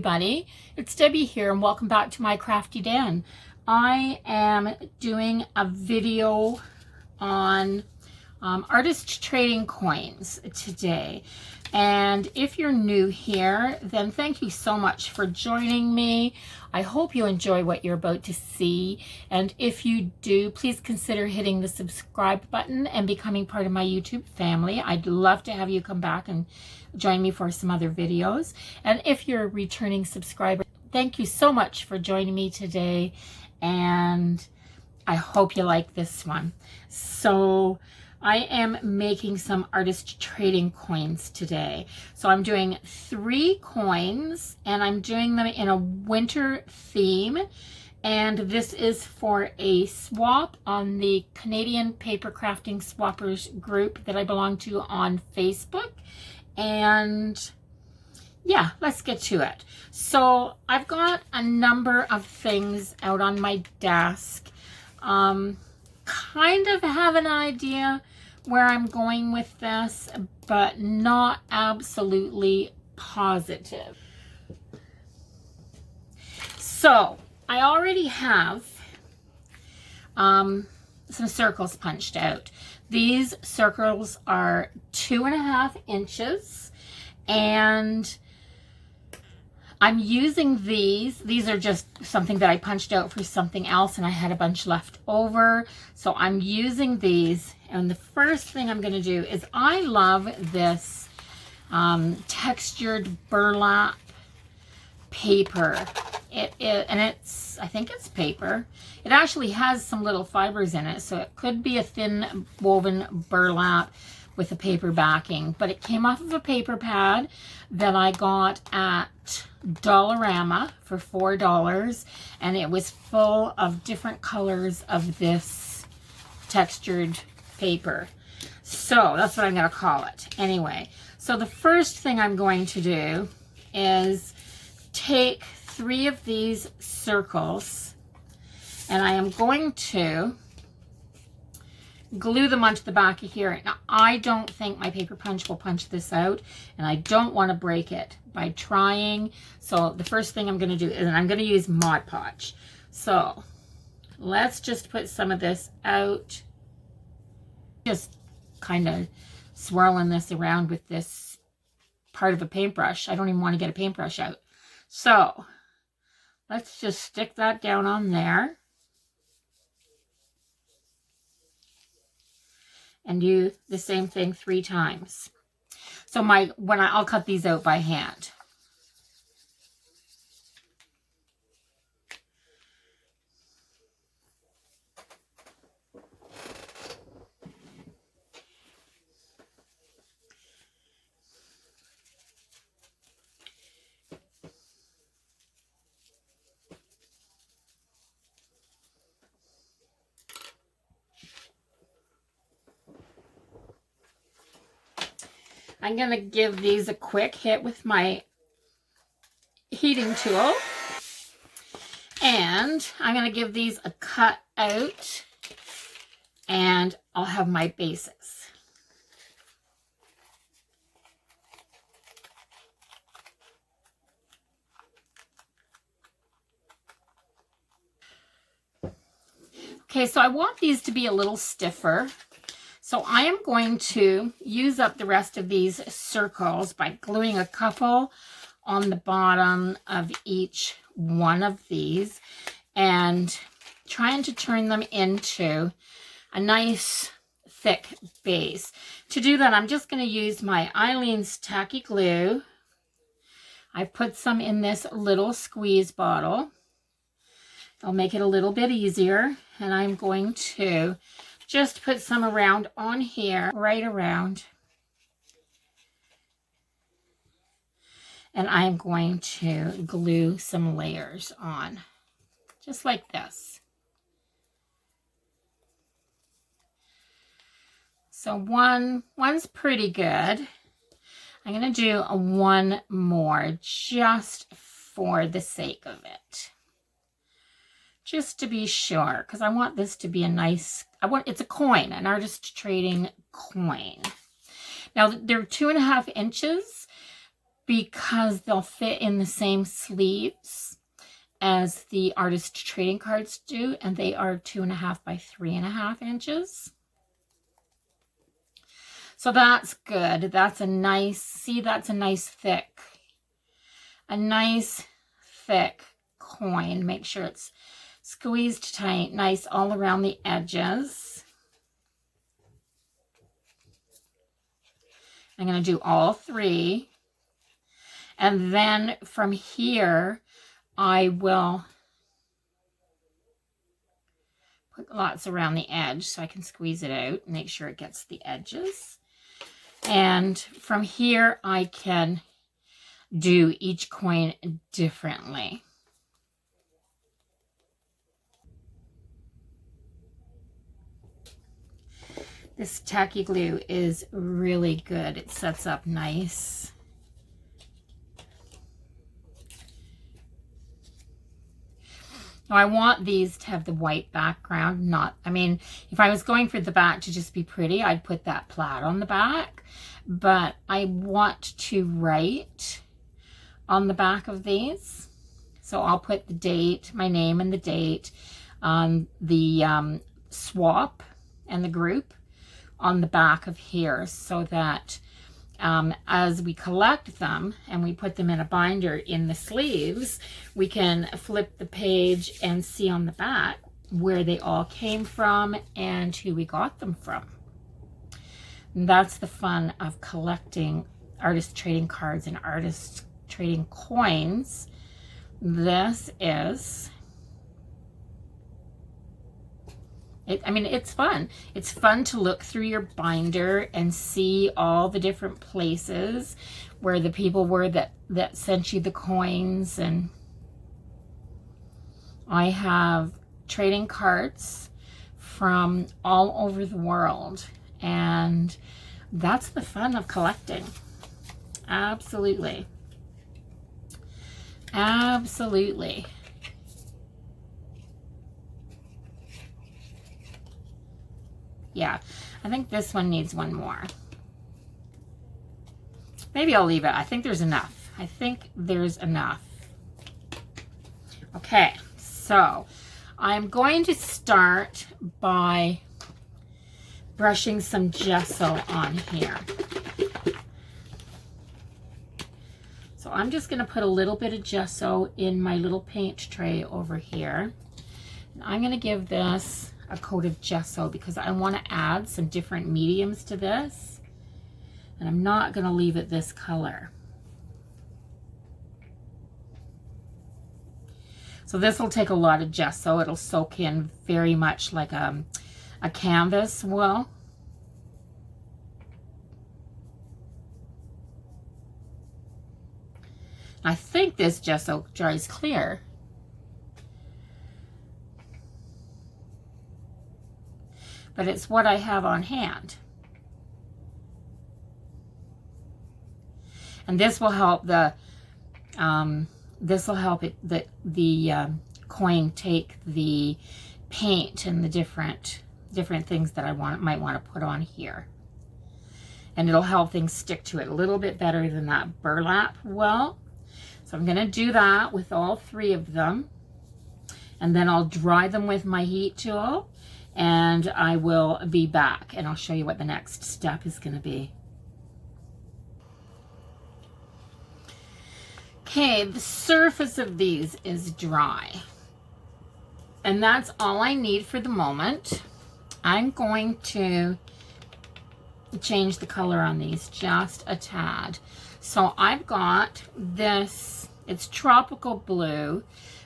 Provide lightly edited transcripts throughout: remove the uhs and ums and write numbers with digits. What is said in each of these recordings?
everybody, it's Debbie here and welcome back to my Crafty Den. I am doing a video on artist trading coins today, and if you're new here, then thank you so much for joining me. I hope you enjoy what you're about to see, and if you do, please consider hitting the subscribe button and becoming part of my YouTube family. I'd love to have you come back and join me for some other videos. And if you're a returning subscriber, thank you so much for joining me today, and I hope you like this one. So I am making some artist trading coins today. So I'm doing 3 coins and I'm doing them in a winter theme. And this is for a swap on the Canadian Paper Crafting Swappers group that I belong to on Facebook. And yeah, let's get to it. So I've got a number of things out on my desk. Kind of have an idea where I'm going with this, but not absolutely positive. So I already have some circles punched out. These circles are 2.5 inches, and I'm using these are just something that I punched out for something else and I had a bunch left over. So I'm using these, and the first thing I'm going to do is I love this textured burlap paper. I think it's paper. It actually has some little fibers in it, so it could be a thin woven burlap with a paper backing, but it came off of a paper pad that I got at Dollarama for $4, and it was full of different colors of this textured paper. So that's what I'm going to call it. Anyway, so the first thing I'm going to do is take 3 of these circles, and I am going to glue them onto the back of here. Now, I don't think my paper punch will punch this out, and I don't want to break it by trying. So the first thing I'm going to do is I'm going to use Mod Podge. So let's just put some of this out. Just kind of swirling this around with this part of a paintbrush. I don't even want to get a paintbrush out. So let's just stick that down on there. And do the same thing 3 times. So I'll cut these out by hand. I'm going to give these a quick hit with my heating tool. And I'm going to give these a cut out. And I'll have my bases. Okay, so I want these to be a little stiffer. So I am going to use up the rest of these circles by gluing a couple on the bottom of each one of these and trying to turn them into a nice thick base. To do that, I'm just going to use my Eileen's Tacky Glue. I put some in this little squeeze bottle. I'll make it a little bit easier, and I'm going to just put some around on here, right around. And I'm going to glue some layers on, just like this. So one's pretty good. I'm going to do one more just for the sake of it. Just to be sure, because I want this to be a nice, it's a coin, an artist trading coin. Now they're 2.5 inches because they'll fit in the same sleeves as the artist trading cards do, and they are 2.5 by 3.5 inches. So that's good. That's a nice, see, that's a nice thick coin. Make sure it's squeezed tight, nice all around the edges. I'm going to do all 3. And then from here, I will put lots around the edge so I can squeeze it out and make sure it gets the edges. And from here, I can do each coin differently. This tacky glue is really good. It sets up nice. Now I want these to have the white background, not, I mean, if I was going for the back to just be pretty, I'd put that plaid on the back, but I want to write on the back of these. So I'll put the date, my name and the date, on the swap and the group on the back of here, so that as we collect them and we put them in a binder in the sleeves, we can flip the page and see on the back where they all came from and who we got them from. And that's the fun of collecting artist trading cards and artist trading coins. This is, I mean, it's fun. It's fun to look through your binder and see all the different places where the people were that sent you the coins. And I have trading cards from all over the world, and that's the fun of collecting. Absolutely. Absolutely. Yeah, I think this one needs one more. Maybe I'll leave it. I think there's enough. I think there's enough. Okay, so I'm going to start by brushing some gesso on here. So I'm just going to put a little bit of gesso in my little paint tray over here. And I'm going to give this a coat of gesso because I want to add some different mediums to this, and I'm not going to leave it this color. So this will take a lot of gesso. It'll soak in very much like a canvas will. I think this gesso dries clear. But it's what I have on hand. And this will help the coin take the paint and the different things that I might want to put on here. And it'll help things stick to it a little bit better than that burlap will. So I'm going to do that with all 3 of them. And then I'll dry them with my heat tool. And I will be back and I'll show you what the next step is going to be. Okay, the surface of these is dry. And that's all I need for the moment. I'm going to change the color on these just a tad. So I've got this, it's tropical blue,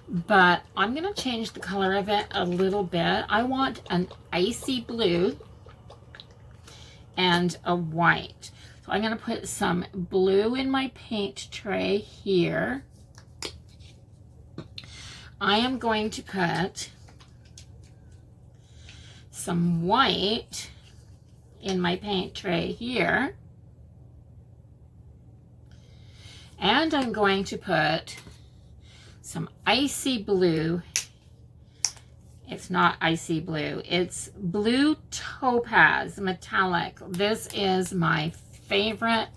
but I'm going to change the color of it a little bit. I want an icy blue and a white. So I'm going to put some blue in my paint tray here. I am going to put some white in my paint tray here. And I'm going to put some icy blue. It's not icy blue, it's blue topaz metallic. This is my favorite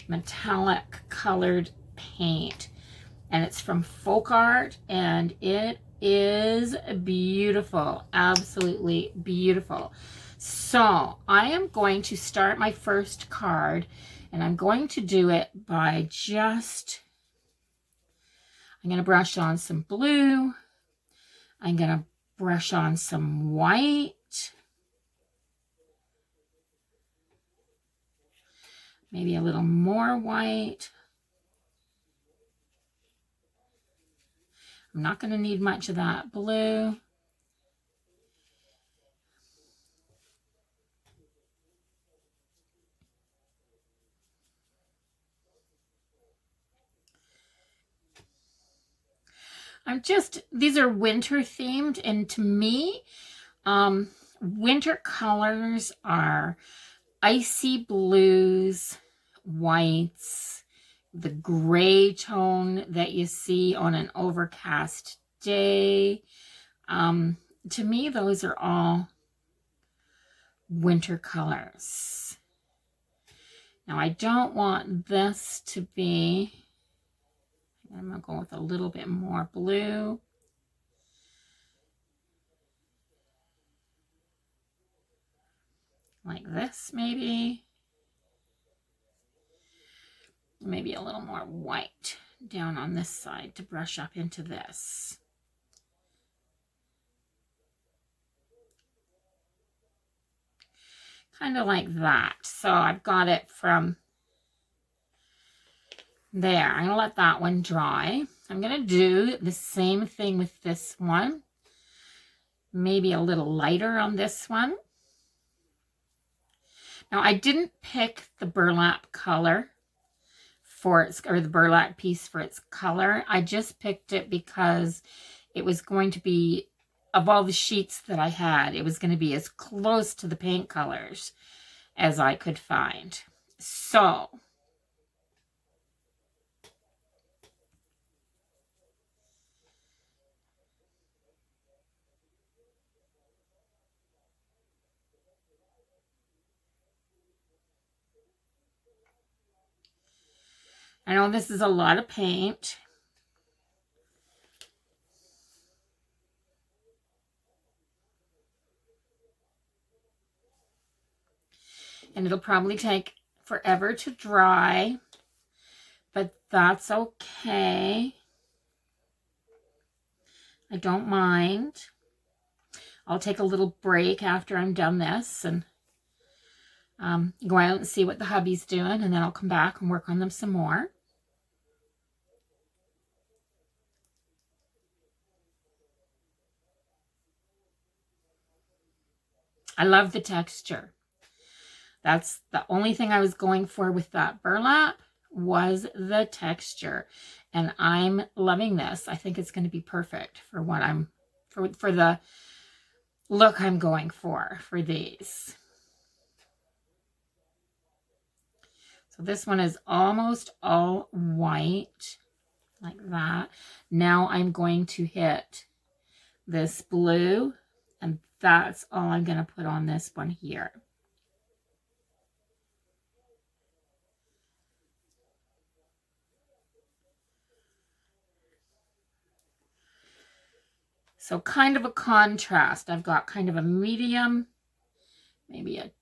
metallic colored paint. And it's from Folk Art, and it is beautiful. Absolutely beautiful. So I am going to start my first card, and I'm going to do it by just, I'm going to brush on some blue. I'm going to brush on some white. Maybe a little more white. I'm not going to need much of that blue. These are winter themed, and to me, winter colors are icy blues, whites, the gray tone that you see on an overcast day. To me, those are all winter colors. Now, I don't want this to be, I'm going to go with a little bit more blue. Like this, maybe. Maybe a little more white down on this side to brush up into this. Kind of like that. So I've got it from there. I'm going to let that one dry. I'm going to do the same thing with this one. Maybe a little lighter on this one. Now, I didn't pick the burlap color for its, or the burlap piece for its color. I just picked it because it was going to be, of all the sheets that I had, it was going to be as close to the paint colors as I could find. So I know this is a lot of paint. And it'll probably take forever to dry, but that's okay. I don't mind. I'll take a little break after I'm done this and go out and see what the hubby's doing, and then I'll come back and work on them some more. I love the texture. That's the only thing I was going for with that burlap, was the texture. And I'm loving this. I think it's going to be perfect for what I'm, for the look I'm going for these. So this one is almost all white, like that. Now I'm going to hit this blue, and that's all I'm going to put on this one here. So kind of a contrast. I've got kind of a medium, maybe I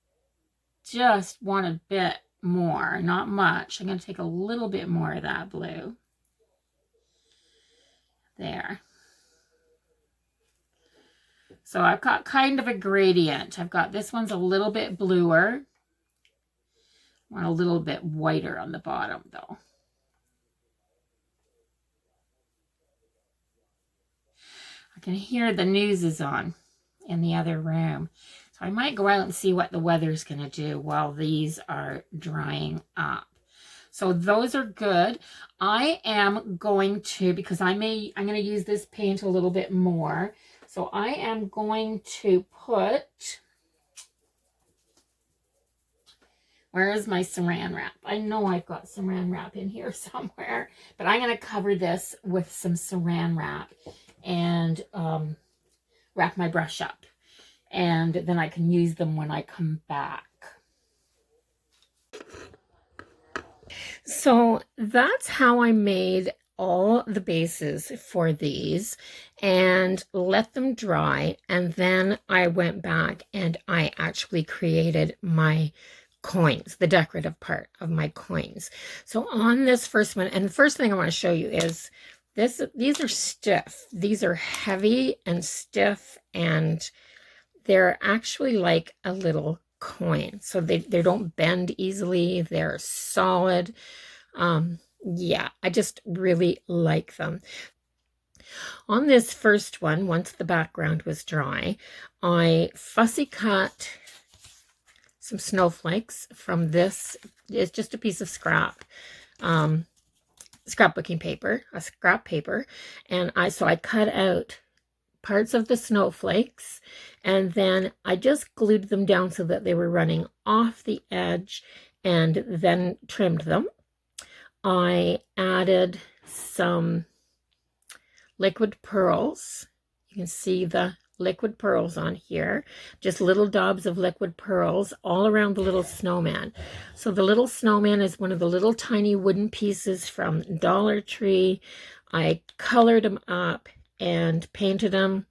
just want a bit more, not much. I'm going to take a little bit more of that blue. There. So I've got kind of a gradient. I've got, this one's a little bit bluer. I want a little bit whiter on the bottom though. I can hear the news is on in the other room. So I might go out and see what the weather's going to do while these are drying up. So those are good. I am going to, because I'm going to use this paint a little bit more. So I am going to put, where is my saran wrap? I know I've got saran wrap in here somewhere, but I'm going to cover this with some saran wrap and wrap my brush up. And then I can use them when I come back. So that's how I made all the bases for these and let them dry. And then I went back and I actually created my coins, the decorative part of my coins. So on this first one, and the first thing I want to show you is this, these are stiff. These are heavy and stiff, and they're actually like a little coin. So they don't bend easily. They're solid. Yeah, I just really like them. On this first one, once the background was dry, I fussy cut some snowflakes from this. It's just a piece of scrapbooking paper, a scrap paper, and I cut out parts of the snowflakes, and then I just glued them down so that they were running off the edge, and then trimmed them. I added some liquid pearls. You can see the liquid pearls on here, just little daubs of liquid pearls all around the little snowman. So the little snowman is one of the little tiny wooden pieces from Dollar Tree. I colored them up and painted them,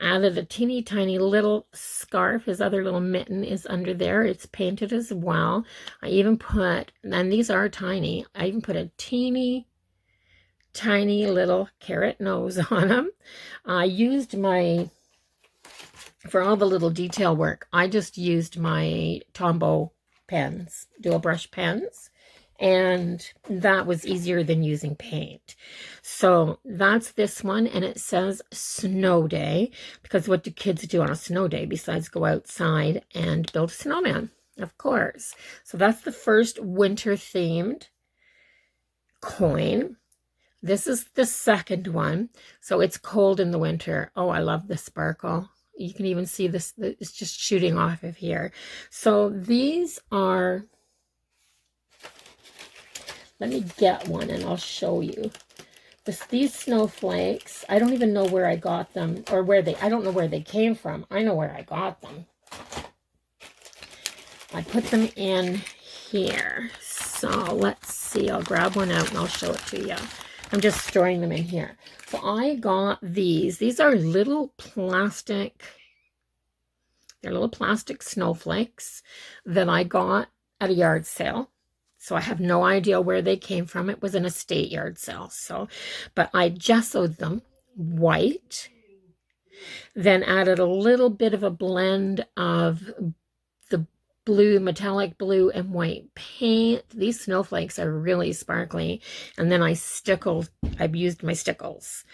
added a teeny tiny little scarf. His other little mitten is under there. It's painted as well. I even put, and these are tiny, I even put a teeny tiny little carrot nose on them. I used for all the little detail work, I just used my Tombow pens, dual brush pens, and that was easier than using paint. So that's this one, and it says snow day, because what do kids do on a snow day besides go outside and build a snowman? Of course. So that's the first winter themed coin. This is the second one. So it's cold in the winter. Oh, I love the sparkle. You can even see this, it's just shooting off of here. So these are, let me get one and I'll show you. These snowflakes, I don't even know where I got them, or I don't know where they came from. I know where I got them. I put them in here. So let's see, I'll grab one out and I'll show it to you. I'm just storing them in here. So I got these. These are little plastic, they're little plastic snowflakes that I got at a yard sale. So I have no idea where they came from. It was an estate yard sale. So, but I gessoed them white, then added a little bit of a blend of the blue, metallic blue and white paint. These snowflakes are really sparkly. And then I've used my stickles.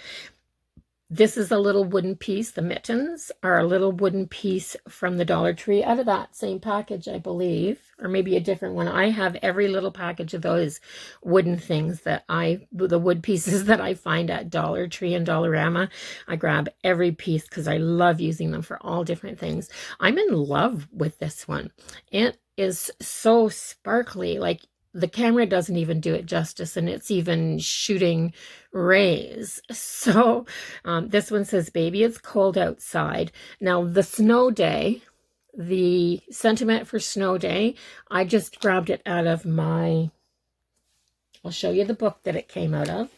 This is a little wooden piece. The mittens are a little wooden piece from the Dollar Tree, out of that same package, I believe, or maybe a different one. I have every little package of those wooden things the wood pieces that I find at Dollar Tree and Dollarama. I grab every piece because I love using them for all different things. I'm in love with this one. It is so sparkly, like the camera doesn't even do it justice, and it's even shooting rays. So this one says, baby, it's cold outside. Now the snow day, the sentiment for snow day, I just grabbed it out of I'll show you the book that it came out of.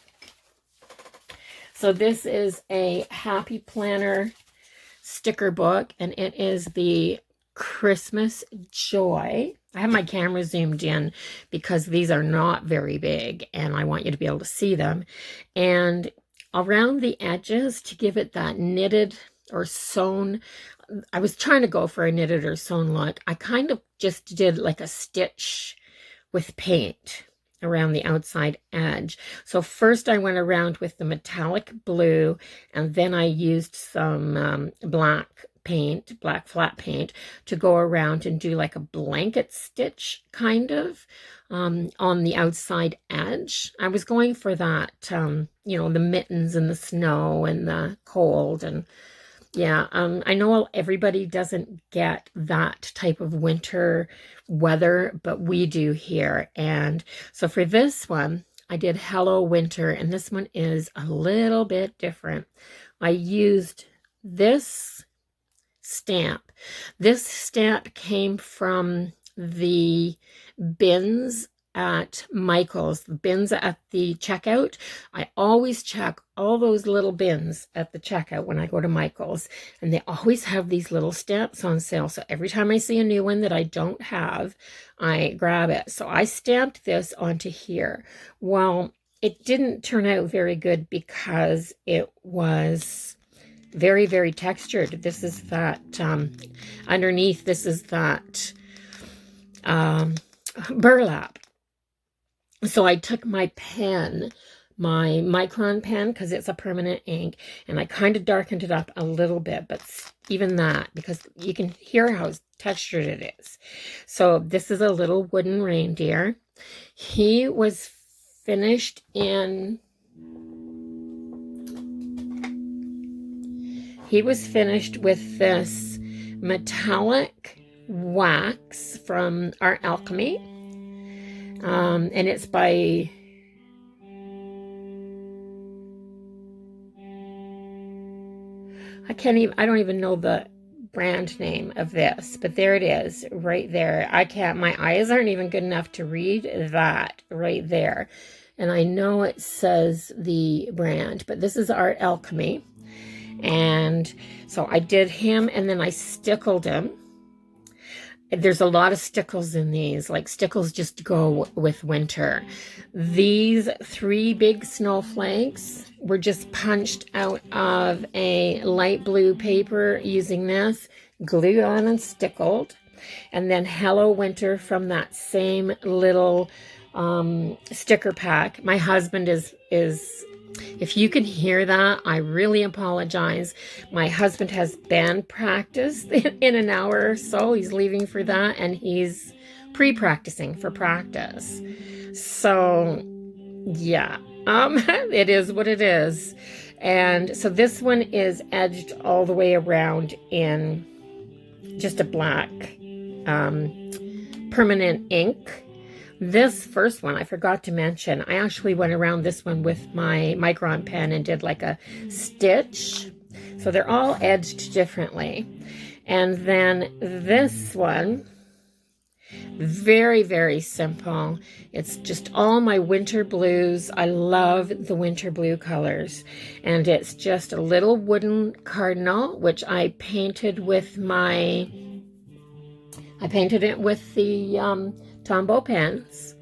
So this is a Happy Planner sticker book, and it is the Christmas Joy. I have my camera zoomed in because these are not very big and I want you to be able to see them. And around the edges, to give it that knitted or sewn, I was trying to go for a knitted or sewn look. I kind of just did like a stitch with paint around the outside edge. So first I went around with the metallic blue, and then I used some black flat paint to go around and do like a blanket stitch kind of on the outside edge. I was going for that, you know, the mittens and the snow and the cold. And yeah, I know everybody doesn't get that type of winter weather, but we do here. And so for this one, I did Hello Winter, and this one is a little bit different. I used this stamp. This stamp came from the bins at Michael's, the bins at the checkout, I always check all those little bins at the checkout when I go to Michael's, and they always have these little stamps on sale. So every time I see a new one that I don't have, I grab it. So I stamped this onto here. Well, it didn't turn out very good because it was very, very textured. This is that, underneath, this is that burlap. So I took my pen, my Micron pen, because it's a permanent ink, and I kind of darkened it up a little bit, but even that, because you can hear how textured it is. So this is a little wooden reindeer. He was finished with this metallic wax from Art Alchemy, and it's by I don't even know the brand name of this, but there it is right there. My eyes aren't even good enough to read that right there, and I know it says the brand, but this is Art Alchemy. And so I did him, and then I stickled him. There's a lot of stickles in these, like stickles just go with winter. These 3 big snowflakes were just punched out of a light blue paper using this, glued on and stickled. And then Hello Winter from that same little sticker pack. My husband is if you can hear that, I really apologize. My husband has band practice in an hour or so. He's leaving for that, and he's pre-practicing for practice. So, yeah, it is what it is. And so this one is edged all the way around in just a black permanent ink. This first one, I forgot to mention, I actually went around this one with my Micron pen and did like a stitch. So they're all edged differently. And then this one, very, very simple. It's just all my winter blues. I love the winter blue colors. And it's just a little wooden cardinal, which I painted with I painted it with the Tombow pens,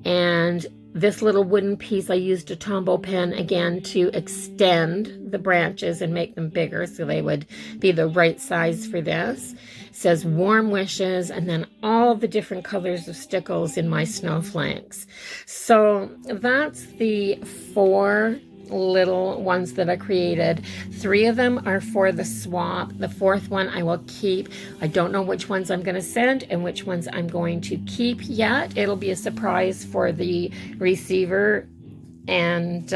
and this little wooden piece I used a Tombow pen again to extend the branches and make them bigger so they would be the right size for this. It says warm wishes, and then all the different colors of stickles in my snowflakes. So that's the 4 little ones that I created. 3 of them are for the swap. The 4th one I will keep. I don't know which ones I'm going to send and which ones I'm going to keep yet. It'll be a surprise for the receiver. And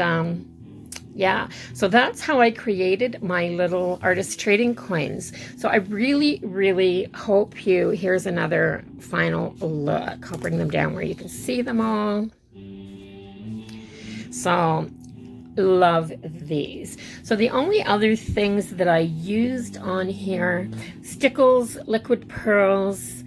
yeah, so that's how I created my little artist trading coins. So I really, really hope here's another final look. I'll bring them down where you can see them all. So love these. So the only other things that I used on here, stickles, liquid pearls.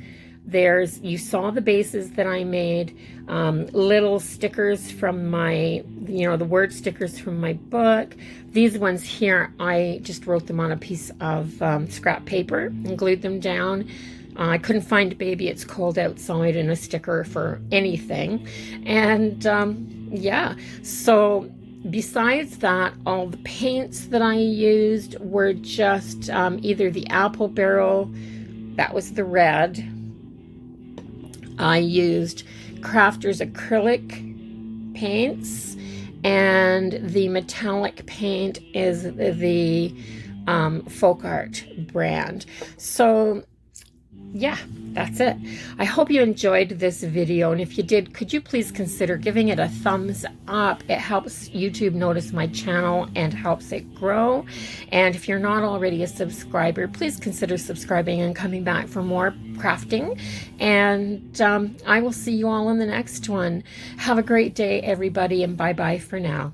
You saw the bases that I made, little stickers from my, the word stickers from my book. These ones here, I just wrote them on a piece of scrap paper and glued them down. I couldn't find Baby It's Cold Outside in a sticker for anything. And yeah, so besides that, all the paints that I used were just either the apple barrel, that was the red. I used Crafters acrylic paints, and the metallic paint is the Folk Art brand. So yeah, that's it. I hope you enjoyed this video, and if you did, could you please consider giving it a thumbs up? It helps YouTube notice my channel and helps it grow. And if you're not already a subscriber, please consider subscribing and coming back for more crafting. And I will see you all in the next one. Have a great day, everybody, and bye-bye for now.